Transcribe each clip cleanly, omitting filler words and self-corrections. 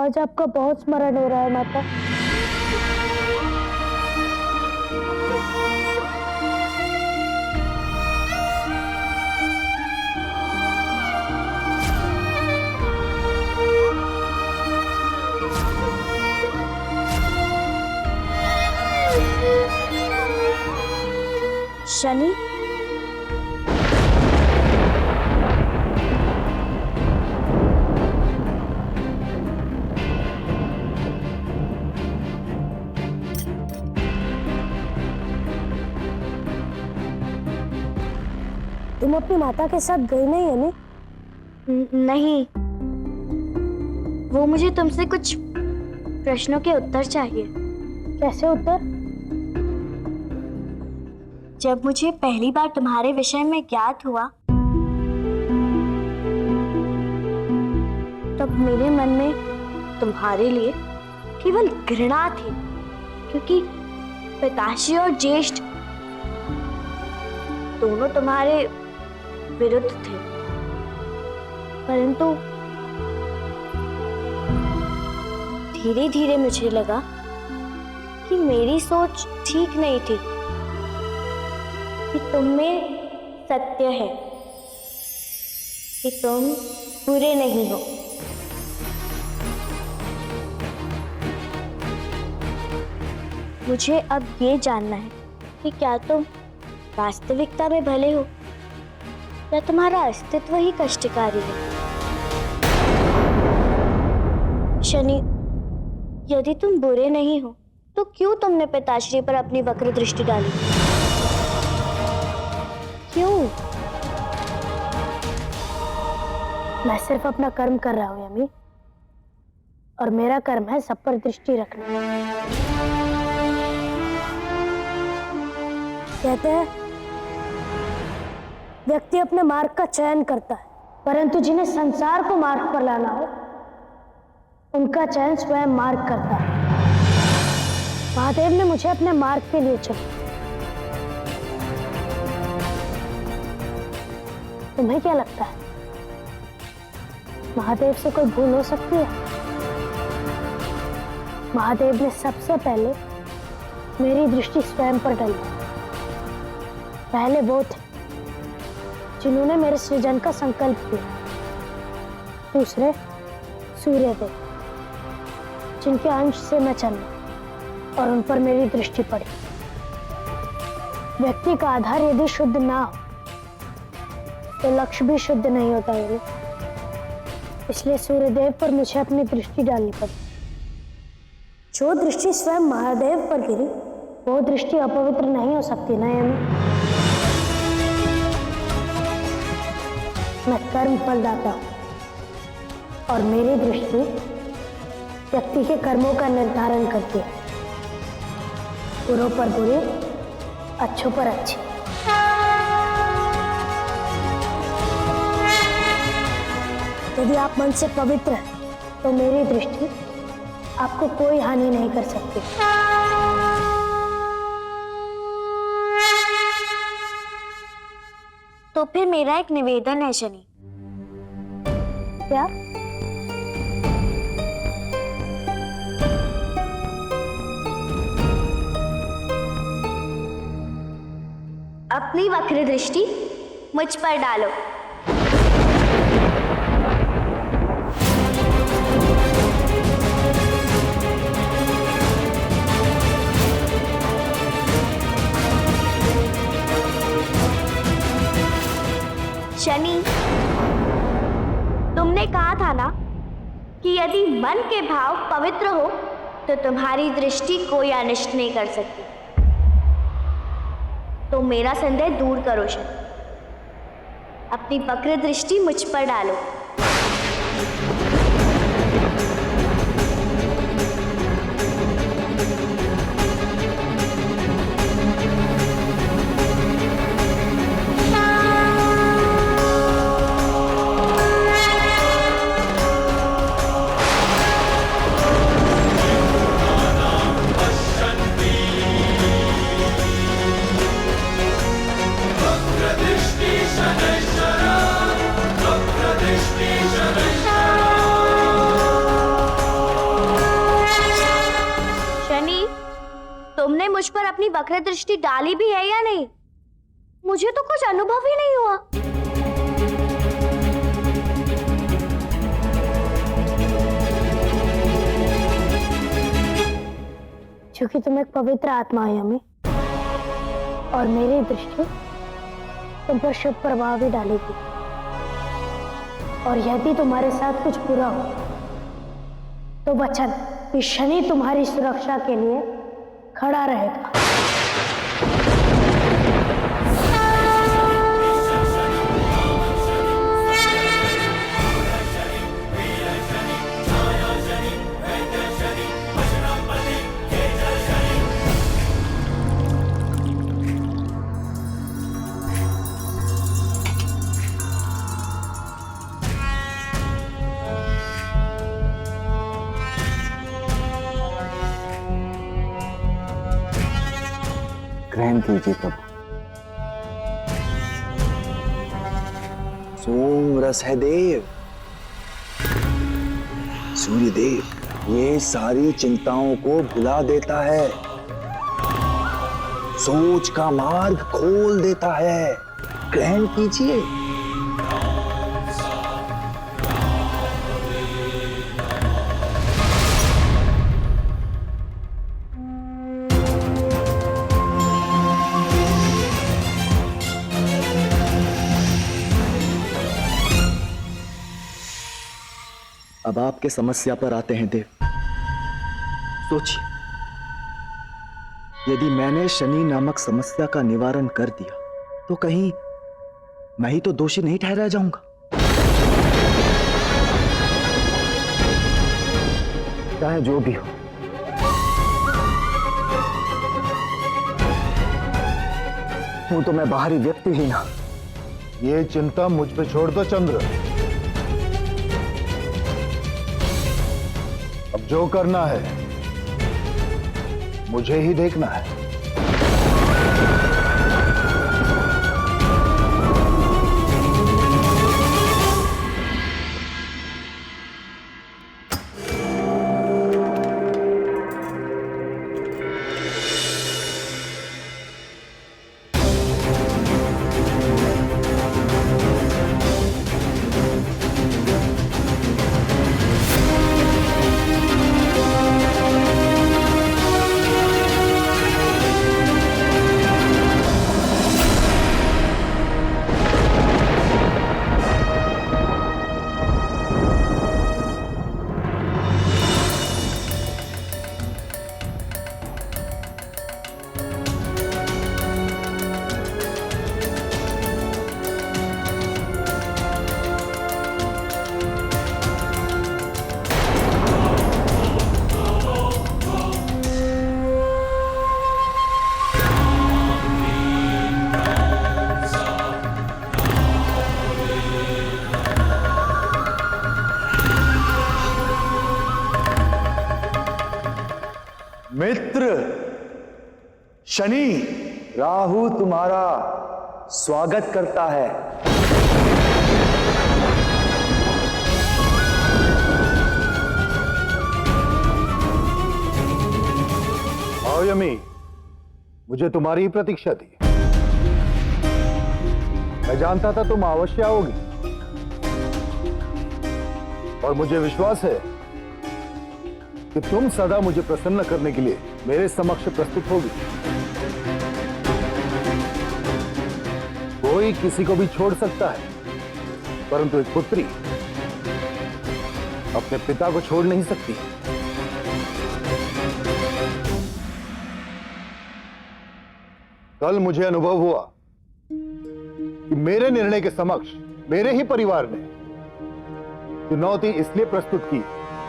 आज आपका बहुत स्मरण हो रहा है माता। शनि, तुम अपनी माता के साथ गई नहीं यानी? नहीं, वो मुझे तुमसे कुछ प्रश्नों के उत्तर चाहिए। कैसे उत्तर? जब मुझे पहली बार तुम्हारे विषय में ज्ञात हुआ, तब मेरे मन में तुम्हारे लिए केवल घृणा थी, क्योंकि पिताश्री और ज्येष्ठ दोनों तुम्हारे विरुद्ध थे। परंतु धीरे धीरे मुझे लगा कि मेरी सोच ठीक नहीं थी, कि तुम में सत्य है, कि तुम बुरे नहीं हो। मुझे अब ये जानना है कि क्या तुम वास्तविकता में भले हो या तुम्हारा अस्तित्व ही कष्टकारी है। शनि, यदि तुम बुरे नहीं हो तो क्यों तुमने पिताश्री पर अपनी वक्र दृष्टि डाली? क्यों? मैं सिर्फ अपना कर्म कर रहा हूँ यमी, और मेरा कर्म है सब पर दृष्टि रखना। कहते हैं व्यक्ति अपने मार्ग का चयन करता है, परंतु जिन्हें संसार को मार्ग पर लाना हो उनका चयन स्वयं मार्ग करता है। महादेव ने मुझे अपने मार्ग के लिए चुना। तुम्हें क्या लगता है महादेव से कोई भूल हो सकती है? महादेव ने सबसे पहले मेरी दृष्टि स्वयं पर डाली। पहले वो थे जिन्होंने मेरे सृजन का संकल्प किया। दूसरे सूर्यदेव, जिनके अंश से मैं जन्मा और उन पर मेरी दृष्टि पड़ी। व्यक्ति का आधार यदि शुद्ध ना हो तो लक्ष्य भी शुद्ध नहीं होता है। इसलिए सूर्यदेव पर मुझे अपनी दृष्टि डालनी पड़ी। जो दृष्टि स्वयं महादेव पर गिरी वो दृष्टि अपवित्र नहीं हो सकती ना यमी। मैं कर्म फलदाता हूं और मेरी दृष्टि व्यक्ति के कर्मों का निर्धारण करती है। बुरों पर बुरे, अच्छों पर अच्छे। यदि आप मन से पवित्र हैं तो मेरी दृष्टि आपको कोई हानि नहीं कर सकती। तो फिर मेरा एक निवेदन है शनि। क्या? अपनी वक्र दृष्टि मुझ पर डालो। शनि, तुमने कहा था ना कि यदि मन के भाव पवित्र हो तो तुम्हारी दृष्टि कोई अनिष्ट नहीं कर सकती। तो मेरा संदेह दूर करो शनि, अपनी वक्र दृष्टि मुझ पर डालो। Shana, Shana, Shana, Shana, Shana, Shana, वक्र दृष्टि डाली भी है या नहीं, मुझे तो कुछ अनुभव ही नहीं हुआ। क्योंकि तुम एक पवित्र आत्मा हो यमी, और मेरी दृष्टि तुम पर शुभ प्रभाव ही डालेगी। और यदि तुम्हारे साथ कुछ बुरा हो तो वचन कि शनि तुम्हारी सुरक्षा के लिए खड़ा रहेगा। ग्रहण कीजिए प्रभु। सोम रस है देव, सूर्य देव ये सारी चिंताओं को भुला देता है, सोच का मार्ग खोल देता है। ग्रहण कीजिए। अब आपके समस्या पर आते हैं देव। सोचिए, यदि मैंने शनि नामक समस्या का निवारण कर दिया तो कहीं मैं ही तो दोषी नहीं ठहराया जाऊंगा। चाहे जो भी हो, हूं तो मैं बाहरी व्यक्ति ही ना। ये चिंता मुझ पे छोड़ दो चंद्र। अब जो करना है मुझे ही देखना है। मित्र शनि, राहु तुम्हारा स्वागत करता है। आओ यमी, मुझे तुम्हारी ही प्रतीक्षा थी। मैं जानता था तुम अवश्य आओगी, और मुझे विश्वास है कि तुम सदा मुझे प्रसन्न करने के लिए मेरे समक्ष प्रस्तुत होगी। कोई किसी को भी छोड़ सकता है, परंतु एक पुत्री अपने पिता को छोड़ नहीं सकती। कल मुझे अनुभव हुआ कि मेरे निर्णय के समक्ष मेरे ही परिवार ने चुनौती इसलिए प्रस्तुत की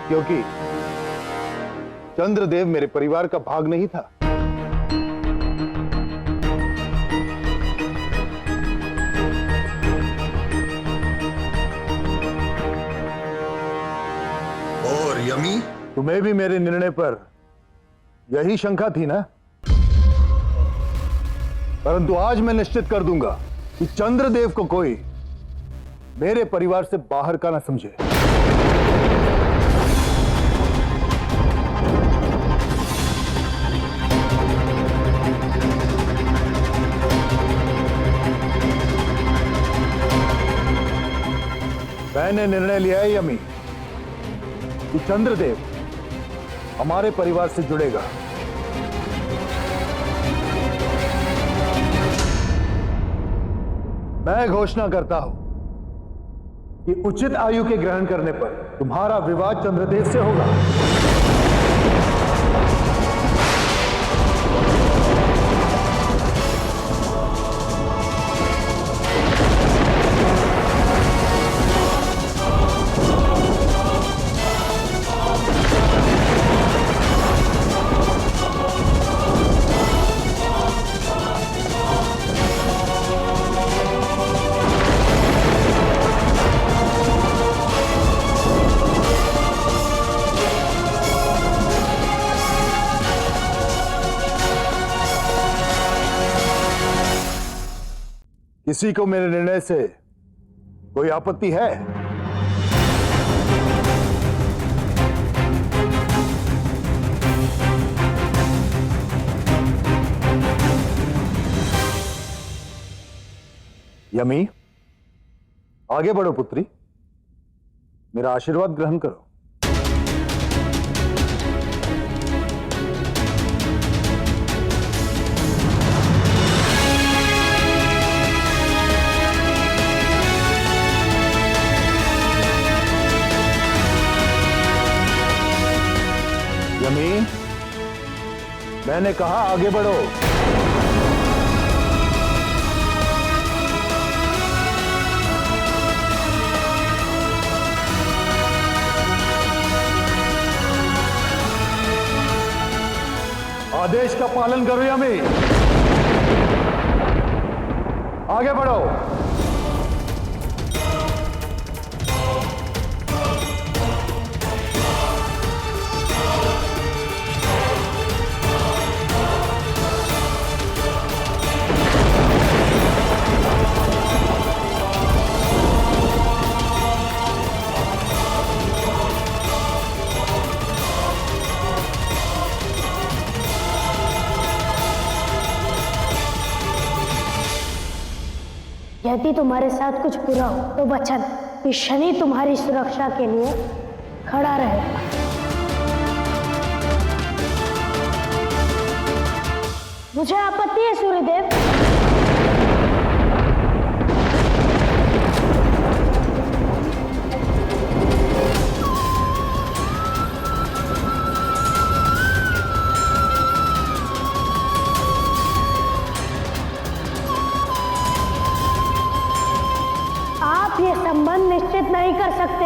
क्योंकि चंद्रदेव मेरे परिवार का भाग नहीं था। और यमी, तुम्हें भी मेरे निर्णय पर यही शंका थी ना? परंतु आज मैं निश्चित कर दूंगा कि चंद्रदेव को कोई मेरे परिवार से बाहर का ना समझे। मैंने निर्णय लिया है यमी कि चंद्रदेव हमारे परिवार से जुड़ेगा। मैं घोषणा करता हूं कि उचित आयु के ग्रहण करने पर तुम्हारा विवाह चंद्रदेव से होगा। किसी को मेरे निर्णय से कोई आपत्ति है? यमी, आगे बढ़ो पुत्री, मेरा आशीर्वाद ग्रहण करो। यमी, मैंने कहा आगे बढ़ो। आदेश का पालन करो यमी, आगे बढ़ो। यदि तुम्हारे साथ कुछ बुरा हो तो वचन कि शनि तुम्हारी सुरक्षा के लिए खड़ा रहेगा। मुझे आपत्ति है सूर्यदेव। आप ये संबंध निश्चित नहीं कर सकते।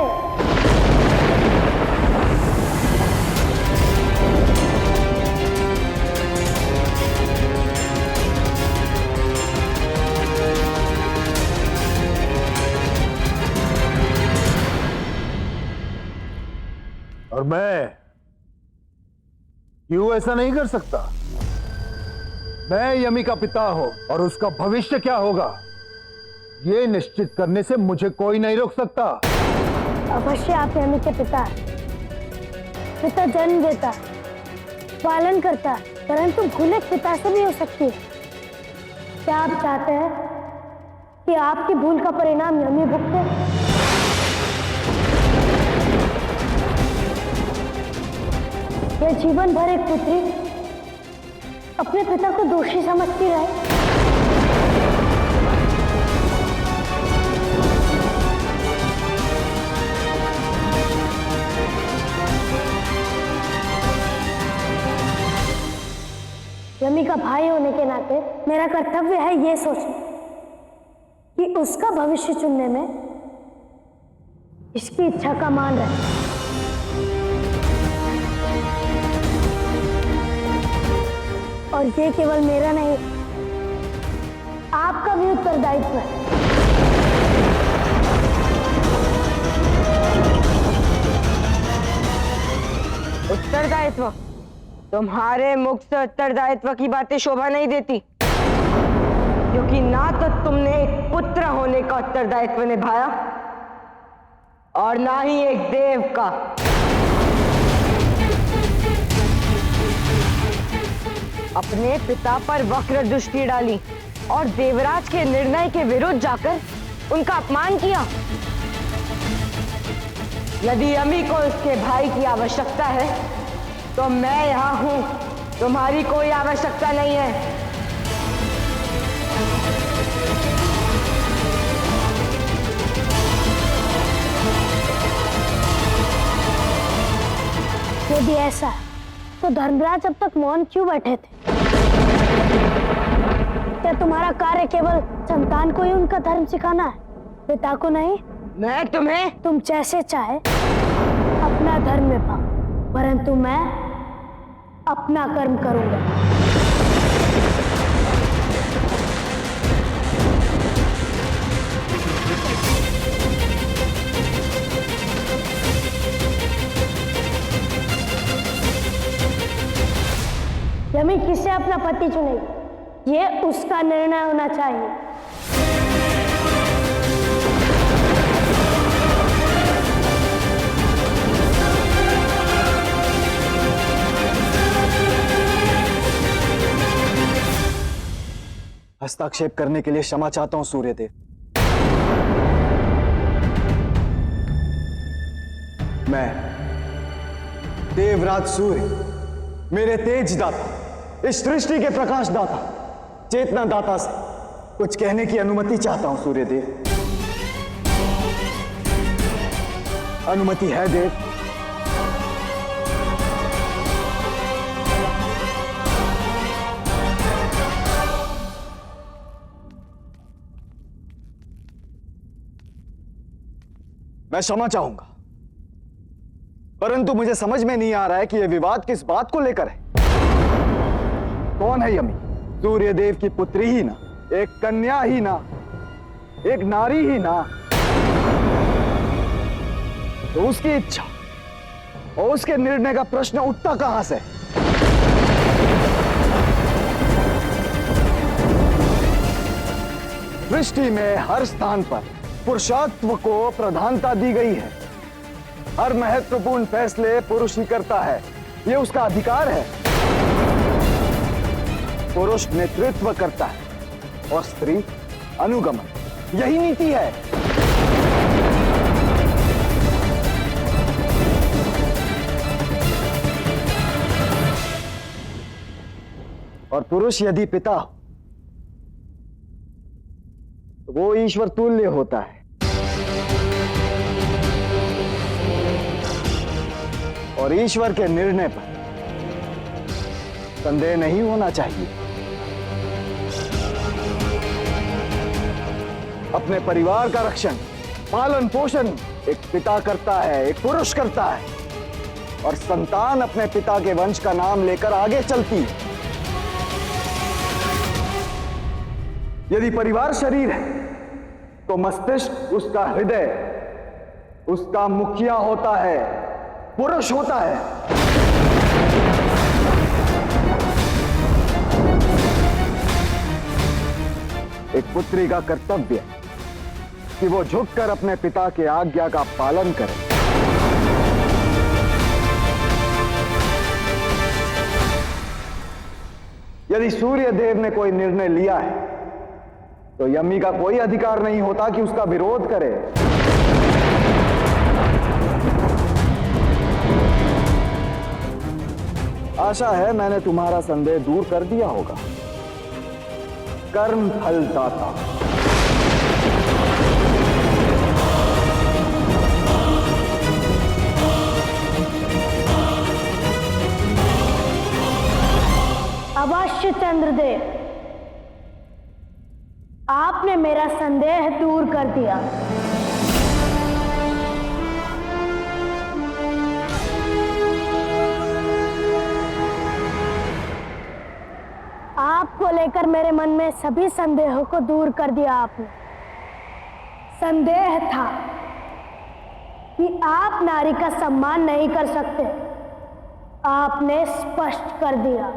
और मैं क्यों ऐसा नहीं कर सकता? मैं यमी का पिता हूं और उसका भविष्य क्या होगा ये निश्चित करने से मुझे कोई नहीं रोक सकता। अवश्य आप यमी के पिता हैं। पिता जन्म देता, पालन करता, परंतु भूल एक पिता से भी हो सकती है। क्या आप चाहते हैं कि आपकी भूल का परिणाम यमी भुगते? यह जीवन भर एक पुत्री अपने पिता को दोषी समझती रहे? यमी का भाई होने के नाते मेरा कर्तव्य है ये सोचना कि उसका भविष्य चुनने में इसकी इच्छा का मान रहे। और ये केवल मेरा नहीं, आपका भी उत्तरदायित्व है। उत्तरदायित्व? तुम्हारे मुख से उत्तरदायित्व की बातें शोभा नहीं देती, क्योंकि ना तो तुमने एक पुत्र होने का उत्तरदायित्व निभाया और ना ही एक देव का। अपने पिता पर वक्र दृष्टि डाली और देवराज के निर्णय के विरुद्ध जाकर उनका अपमान किया। यदि यमी को उसके भाई की आवश्यकता है तो मैं यहाँ हूँ, तुम्हारी कोई आवश्यकता नहीं है। यदि ऐसा है तो धर्मराज अब तक मौन क्यों बैठे थे? क्या तुम्हारा कार्य केवल संतान को ही उनका धर्म सिखाना है, पिता को नहीं? मैं तुम्हें तुम जैसे चाहे अपना धर्म में पाओ, परंतु मैं अपना कर्म करूंगा। यमी किसे अपना पति चुनेगी, ये उसका निर्णय होना चाहिए। हस्तक्षेप करने के लिए क्षमा चाहता हूं सूर्यदेव। मैं देवराज सूर्य, मेरे तेज दाता, इस सृष्टि के प्रकाश दाता, चेतना दाता से कुछ कहने की अनुमति चाहता हूं सूर्यदेव। अनुमति है देव? मैं क्षमा चाहूंगा, परंतु मुझे समझ में नहीं आ रहा है कि यह विवाद किस बात को लेकर है। कौन है यमी? सूर्यदेव की पुत्री ही ना, एक कन्या ही ना, एक नारी ही ना, तो उसकी इच्छा और उसके निर्णय का प्रश्न उठता कहां से? सृष्टि में हर स्थान पर पुरुषत्व को प्रधानता दी गई है। हर महत्वपूर्ण फैसले पुरुष ही करता है, यह उसका अधिकार है। पुरुष नेतृत्व करता है और स्त्री अनुगमन, यही नीति है। और पुरुष यदि पिता हो तो वो ईश्वर तुल्य होता है। और ईश्वर के निर्णय पर संदेह नहीं होना चाहिए। अपने परिवार का रक्षण, पालन पोषण एक पिता करता है, एक पुरुष करता है, और संतान अपने पिता के वंश का नाम लेकर आगे चलती है। यदि परिवार शरीर है तो मस्तिष्क उसका हृदय, उसका मुखिया होता है, पुरुष होता है। एक पुत्री का कर्तव्य कि वो झुककर अपने पिता के आज्ञा का पालन करे। यदि सूर्य देव ने कोई निर्णय लिया है तो यमी का कोई अधिकार नहीं होता कि उसका विरोध करे। आशा है मैंने तुम्हारा संदेह दूर कर दिया होगा। कर्म फल दाता। अवश्य चंद्रदेव, आपने मेरा संदेह दूर कर दिया। आपको लेकर मेरे मन में सभी संदेहों को दूर कर दिया आपने। संदेह था कि आप नारी का सम्मान नहीं कर सकते, आपने स्पष्ट कर दिया।